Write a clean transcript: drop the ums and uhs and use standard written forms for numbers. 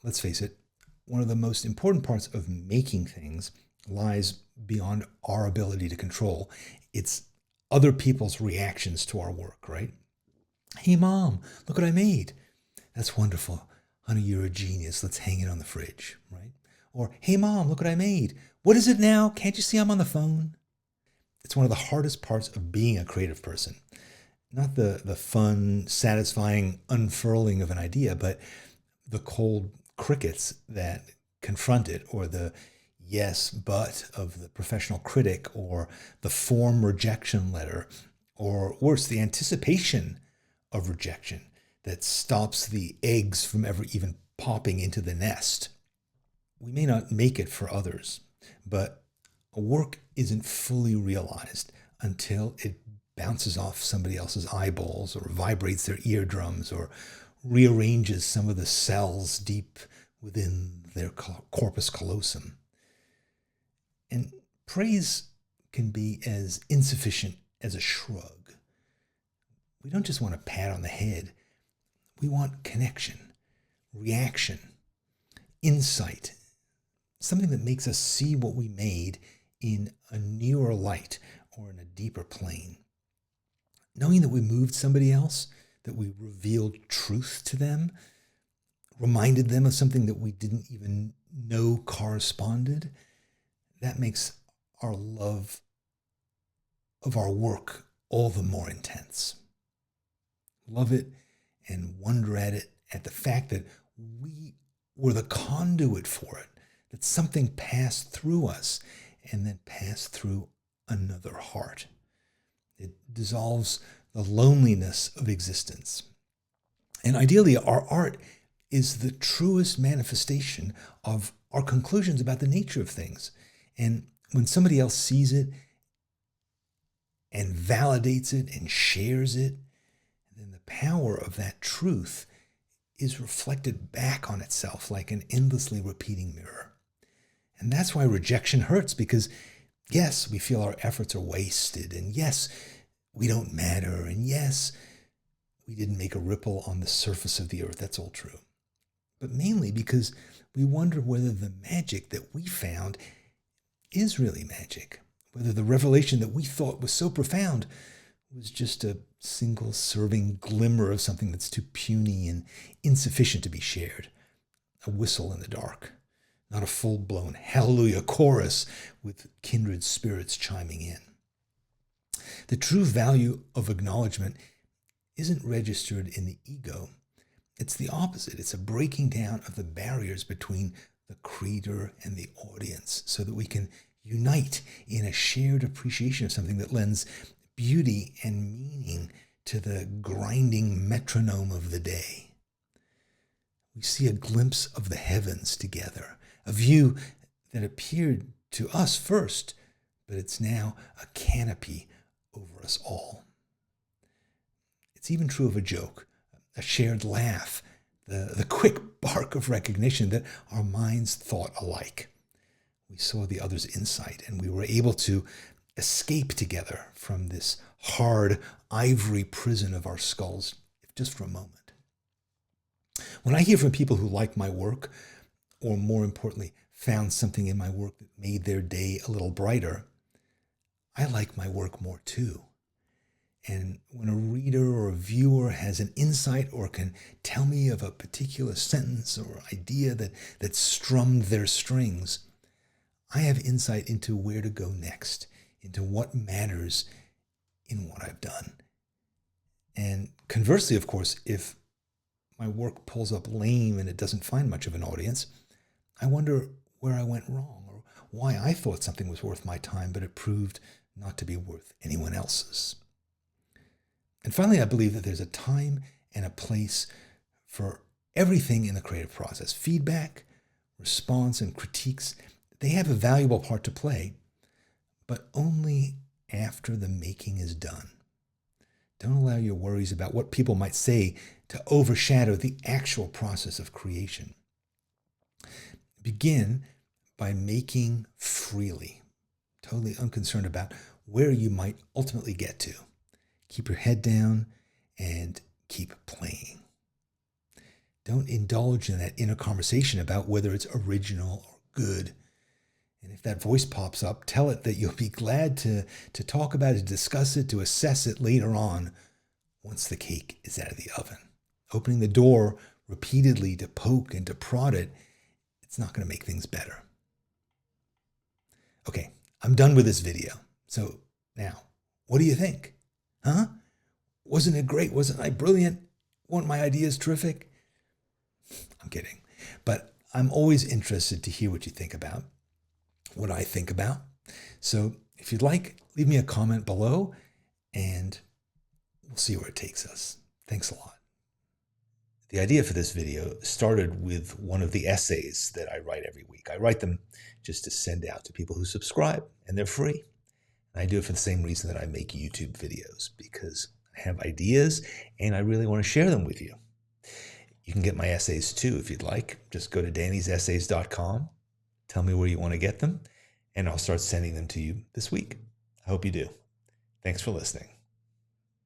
let's face it, one of the most important parts of making things lies beyond our ability to control. It's other people's reactions to our work, right? Hey, Mom, look what I made. That's wonderful. Honey, you're a genius. Let's hang it on the fridge, right? Or, hey, Mom, look what I made. What is it now? Can't you see I'm on the phone? It's one of the hardest parts of being a creative person. Not the fun, satisfying unfurling of an idea, but the cold crickets that confront it, or the yes, but of the professional critic, or the form rejection letter, or worse, the anticipation of rejection that stops the eggs from ever even popping into the nest. We may not make it for others, but a work isn't fully realized until it bounces off somebody else's eyeballs, or vibrates their eardrums, or rearranges some of the cells deep within their corpus callosum. And praise can be as insufficient as a shrug. We don't just want a pat on the head. We want connection, reaction, insight, something that makes us see what we made in a newer light or in a deeper plane. Knowing that we moved somebody else, that we revealed truth to them, reminded them of something that we didn't even know corresponded, that makes our love of our work all the more intense. Love it and wonder at the fact that we were the conduit for it, that something passed through us and then passed through another heart. It dissolves the loneliness of existence. And ideally, our art is the truest manifestation of our conclusions about the nature of things. And when somebody else sees it and validates it and shares it, then the power of that truth is reflected back on itself like an endlessly repeating mirror. And that's why rejection hurts, because yes, we feel our efforts are wasted, and yes, we don't matter, and yes, we didn't make a ripple on the surface of the earth. That's all true. But mainly because we wonder whether the magic that we found is really magic, whether the revelation that we thought was so profound was just a single serving glimmer of something that's too puny and insufficient to be shared, a whistle in the dark, not a full-blown hallelujah chorus with kindred spirits chiming in. The true value of acknowledgement isn't registered in the ego. It's the opposite. It's a breaking down of the barriers between the creator and the audience so that we can unite in a shared appreciation of something that lends beauty and meaning to the grinding metronome of the day. We see a glimpse of the heavens together, a view that appeared to us first, but it's now a canopy over us all. It's even true of a joke, a shared laugh, the quick bark of recognition that our minds thought alike. We saw the other's insight, and we were able to escape together from this hard ivory prison of our skulls, if just for a moment. When I hear from people who like my work, or more importantly, found something in my work that made their day a little brighter, I like my work more too. And when a reader or a viewer has an insight or can tell me of a particular sentence or idea that strummed their strings, I have insight into where to go next, into what matters in what I've done. And conversely, of course, if my work pulls up lame and it doesn't find much of an audience, I wonder where I went wrong or why I thought something was worth my time, but it proved not to be worth anyone else's. And finally, I believe that there's a time and a place for everything in the creative process. Feedback, response, and critiques, they have a valuable part to play, but only after the making is done. Don't allow your worries about what people might say to overshadow the actual process of creation. Begin by making freely, totally unconcerned about where you might ultimately get to. Keep your head down and keep playing. Don't indulge in that inner conversation about whether it's original or good. And if that voice pops up, tell it that you'll be glad to talk about it, to discuss it, to assess it later on once the cake is out of the oven. Opening the door repeatedly to poke and to prod it, it's not going to make things better. Okay, I'm done with this video. So now, what do you think? Huh? Wasn't it great? Wasn't I brilliant? Weren't my ideas terrific? I'm kidding. But I'm always interested to hear what you think about what I think about. So if you'd like, leave me a comment below and we'll see where it takes us. Thanks a lot. The idea for this video started with one of the essays that I write every week. I write them just to send out to people who subscribe, and they're free. And I do it for the same reason that I make YouTube videos, because I have ideas and I really want to share them with you. You can get my essays too if you'd like. Just go to dannysessays.com. Tell me where you want to get them, and I'll start sending them to you this week. I hope you do. Thanks for listening.